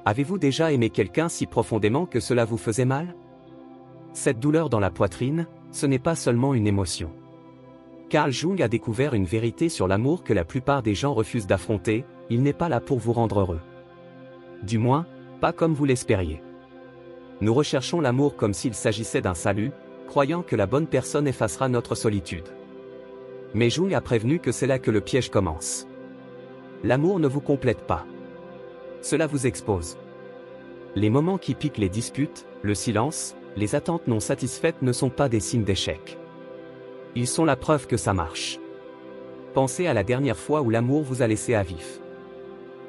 Avez-vous déjà aimé quelqu'un si profondément que cela vous faisait mal? Cette douleur dans la poitrine, ce n'est pas seulement une émotion. Carl Jung a découvert une vérité sur l'amour que la plupart des gens refusent d'affronter, il n'est pas là pour vous rendre heureux. Du moins, pas comme vous l'espériez. Nous recherchons l'amour comme s'il s'agissait d'un salut, croyant que la bonne personne effacera notre solitude. Mais Jung a prévenu que c'est là que le piège commence. L'amour ne vous complète pas. Cela vous expose. Les moments qui piquent les disputes, le silence, les attentes non satisfaites ne sont pas des signes d'échec. Ils sont la preuve que ça marche. Pensez à la dernière fois où l'amour vous a laissé à vif.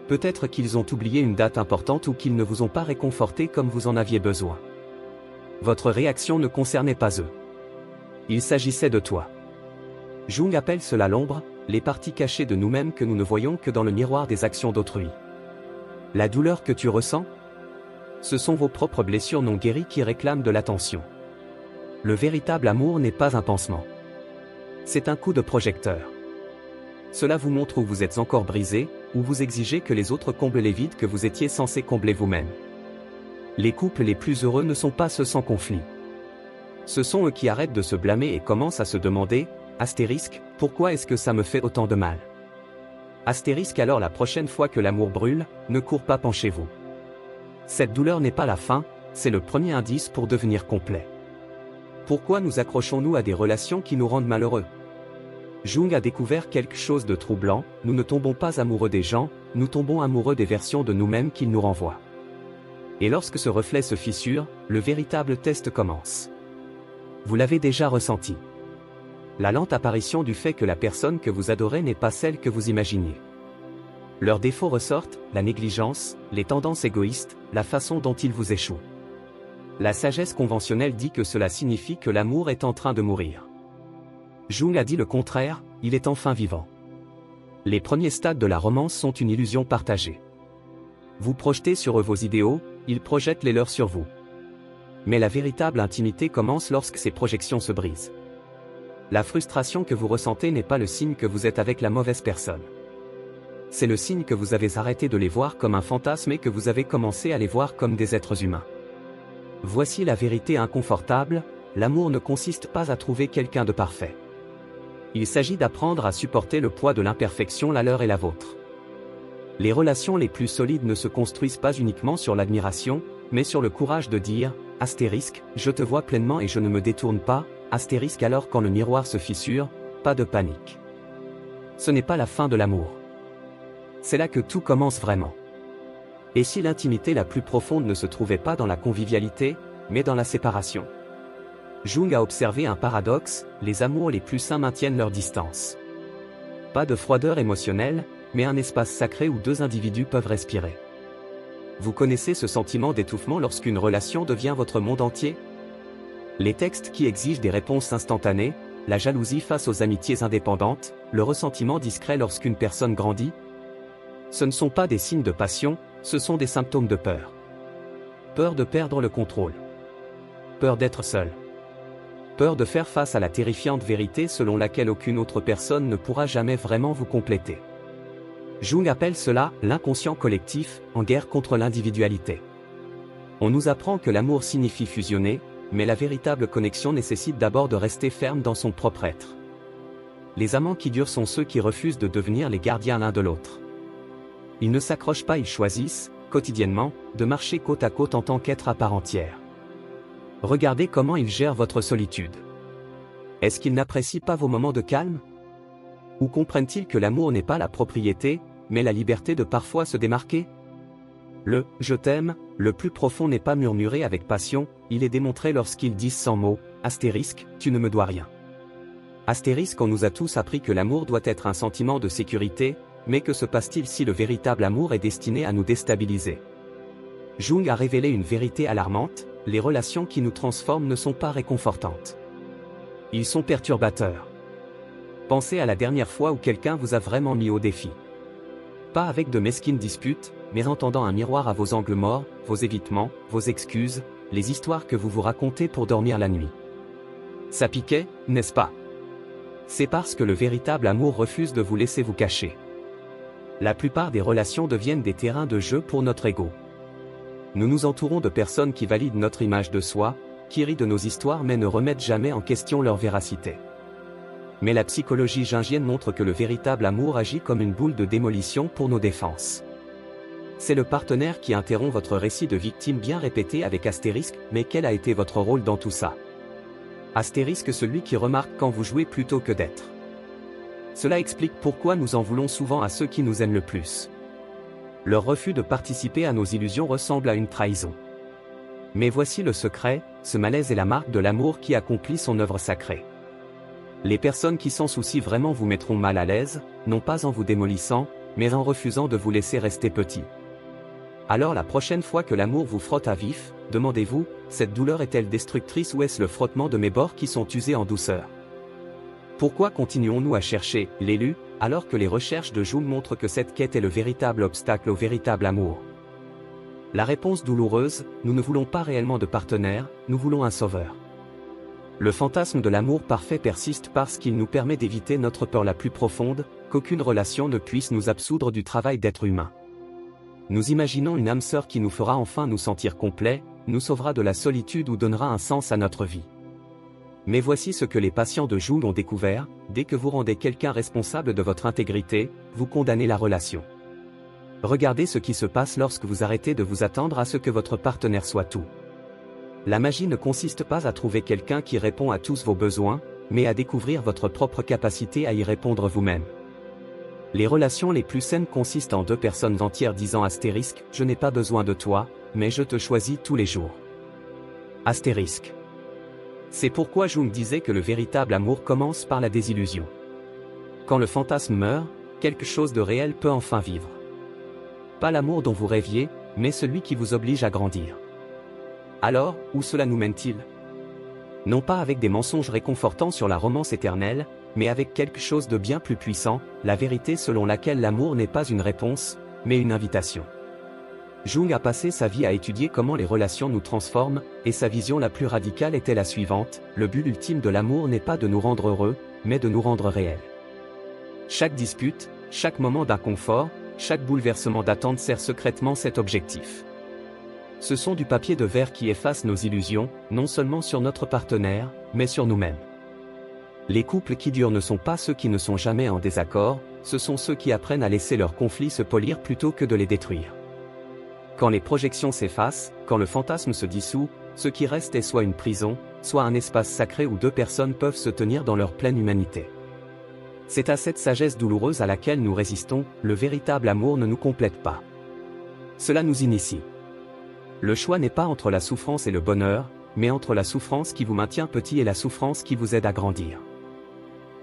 Peut-être qu'ils ont oublié une date importante ou qu'ils ne vous ont pas réconforté comme vous en aviez besoin. Votre réaction ne concernait pas eux. Il s'agissait de toi. Jung appelle cela l'ombre, les parties cachées de nous-mêmes que nous ne voyons que dans le miroir des actions d'autrui. La douleur que tu ressens? Ce sont vos propres blessures non guéries qui réclament de l'attention. Le véritable amour n'est pas un pansement. C'est un coup de projecteur. Cela vous montre où vous êtes encore brisé, où vous exigez que les autres comblent les vides que vous étiez censé combler vous-même. Les couples les plus heureux ne sont pas ceux sans conflit. Ce sont eux qui arrêtent de se blâmer et commencent à se demander, pourquoi est-ce que ça me fait autant de mal? Alors la prochaine fois que l'amour brûle, ne cours pas penchez-vous. Cette douleur n'est pas la fin, c'est le premier indice pour devenir complet. Pourquoi nous accrochons-nous à des relations qui nous rendent malheureux? Jung a découvert quelque chose de troublant, nous ne tombons pas amoureux des gens, nous tombons amoureux des versions de nous-mêmes qu'ils nous renvoient. Et lorsque ce reflet se fissure, le véritable test commence. Vous l'avez déjà ressenti. La lente apparition du fait que la personne que vous adorez n'est pas celle que vous imaginiez. Leurs défauts ressortent, la négligence, les tendances égoïstes, la façon dont ils vous échouent. La sagesse conventionnelle dit que cela signifie que l'amour est en train de mourir. Jung a dit le contraire, il est enfin vivant. Les premiers stades de la romance sont une illusion partagée. Vous projetez sur eux vos idéaux, ils projettent les leurs sur vous. Mais la véritable intimité commence lorsque ces projections se brisent. La frustration que vous ressentez n'est pas le signe que vous êtes avec la mauvaise personne. C'est le signe que vous avez arrêté de les voir comme un fantasme et que vous avez commencé à les voir comme des êtres humains. Voici la vérité inconfortable, l'amour ne consiste pas à trouver quelqu'un de parfait. Il s'agit d'apprendre à supporter le poids de l'imperfection, la leur et la vôtre. Les relations les plus solides ne se construisent pas uniquement sur l'admiration, mais sur le courage de dire, je te vois pleinement et je ne me détourne pas, alors quand le miroir se fissure, pas de panique. Ce n'est pas la fin de l'amour. C'est là que tout commence vraiment. Et si l'intimité la plus profonde ne se trouvait pas dans la convivialité, mais dans la séparation? Jung a observé un paradoxe, les amours les plus sains maintiennent leur distance. Pas de froideur émotionnelle, mais un espace sacré où deux individus peuvent respirer. Vous connaissez ce sentiment d'étouffement lorsqu'une relation devient votre monde entier? Les textes qui exigent des réponses instantanées, la jalousie face aux amitiés indépendantes, le ressentiment discret lorsqu'une personne grandit? Ce ne sont pas des signes de passion, ce sont des symptômes de peur. Peur de perdre le contrôle. Peur d'être seul. Peur de faire face à la terrifiante vérité selon laquelle aucune autre personne ne pourra jamais vraiment vous compléter. Jung appelle cela l'inconscient collectif, en guerre contre l'individualité. On nous apprend que l'amour signifie fusionner, mais la véritable connexion nécessite d'abord de rester ferme dans son propre être. Les amants qui durent sont ceux qui refusent de devenir les gardiens l'un de l'autre. Ils ne s'accrochent pas, ils choisissent, quotidiennement, de marcher côte à côte en tant qu'être à part entière. Regardez comment ils gèrent votre solitude. Est-ce qu'ils n'apprécient pas vos moments de calme? Ou comprennent-ils que l'amour n'est pas la propriété, mais la liberté de parfois se démarquer? Le « je t'aime », le plus profond n'est pas murmuré avec passion, il est démontré lorsqu'ils disent sans mots, tu ne me dois rien. On nous a tous appris que l'amour doit être un sentiment de sécurité, mais que se passe-t-il si le véritable amour est destiné à nous déstabiliser? Jung a révélé une vérité alarmante, les relations qui nous transforment ne sont pas réconfortantes. Ils sont perturbateurs. Pensez à la dernière fois où quelqu'un vous a vraiment mis au défi. Pas avec de mesquines disputes, mais en tendant un miroir à vos angles morts, vos évitements, vos excuses, les histoires que vous vous racontez pour dormir la nuit. Ça piquait, n'est-ce pas? C'est parce que le véritable amour refuse de vous laisser vous cacher. La plupart des relations deviennent des terrains de jeu pour notre ego. Nous nous entourons de personnes qui valident notre image de soi, qui rient de nos histoires mais ne remettent jamais en question leur véracité. Mais la psychologie jungienne montre que le véritable amour agit comme une boule de démolition pour nos défenses. C'est le partenaire qui interrompt votre récit de victime bien répété avec astérisque, mais quel a été votre rôle dans tout ça? Astérisque, celui qui remarque quand vous jouez plutôt que d'être. Cela explique pourquoi nous en voulons souvent à ceux qui nous aiment le plus. Leur refus de participer à nos illusions ressemble à une trahison. Mais voici le secret, ce malaise est la marque de l'amour qui accomplit son œuvre sacrée. Les personnes qui s'en soucient vraiment vous mettront mal à l'aise, non pas en vous démolissant, mais en refusant de vous laisser rester petit. Alors la prochaine fois que l'amour vous frotte à vif, demandez-vous, cette douleur est-elle destructrice ou est-ce le frottement de mes bords qui sont usés en douceur? Pourquoi continuons-nous à chercher l'élu, alors que les recherches de Jung montrent que cette quête est le véritable obstacle au véritable amour? La réponse douloureuse, nous ne voulons pas réellement de partenaire, nous voulons un sauveur. Le fantasme de l'amour parfait persiste parce qu'il nous permet d'éviter notre peur la plus profonde, qu'aucune relation ne puisse nous absoudre du travail d'être humain. Nous imaginons une âme sœur qui nous fera enfin nous sentir complets, nous sauvera de la solitude ou donnera un sens à notre vie. Mais voici ce que les patients de Jung ont découvert, dès que vous rendez quelqu'un responsable de votre intégrité, vous condamnez la relation. Regardez ce qui se passe lorsque vous arrêtez de vous attendre à ce que votre partenaire soit tout. La magie ne consiste pas à trouver quelqu'un qui répond à tous vos besoins, mais à découvrir votre propre capacité à y répondre vous-même. Les relations les plus saines consistent en deux personnes entières disant astérisque, je n'ai pas besoin de toi, mais je te choisis tous les jours. Astérisque. C'est pourquoi Jung disait que le véritable amour commence par la désillusion. Quand le fantasme meurt, quelque chose de réel peut enfin vivre. Pas l'amour dont vous rêviez, mais celui qui vous oblige à grandir. Alors, où cela nous mène-t-il? Non pas avec des mensonges réconfortants sur la romance éternelle, mais avec quelque chose de bien plus puissant, la vérité selon laquelle l'amour n'est pas une réponse, mais une invitation. Jung a passé sa vie à étudier comment les relations nous transforment, et sa vision la plus radicale était la suivante, le but ultime de l'amour n'est pas de nous rendre heureux, mais de nous rendre réels. Chaque dispute, chaque moment d'inconfort, chaque bouleversement d'attente sert secrètement cet objectif. Ce sont du papier de verre qui efface nos illusions, non seulement sur notre partenaire, mais sur nous-mêmes. Les couples qui durent ne sont pas ceux qui ne sont jamais en désaccord, ce sont ceux qui apprennent à laisser leurs conflits se polir plutôt que de les détruire. Quand les projections s'effacent, quand le fantasme se dissout, ce qui reste est soit une prison, soit un espace sacré où deux personnes peuvent se tenir dans leur pleine humanité. C'est à cette sagesse douloureuse à laquelle nous résistons, le véritable amour ne nous complète pas. Cela nous initie. Le choix n'est pas entre la souffrance et le bonheur, mais entre la souffrance qui vous maintient petit et la souffrance qui vous aide à grandir.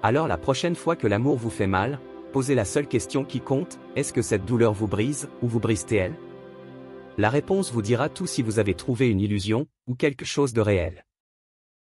Alors la prochaine fois que l'amour vous fait mal, posez la seule question qui compte, est-ce que cette douleur vous brise, ou vous brise-t-elle? La réponse vous dira tout si vous avez trouvé une illusion, ou quelque chose de réel.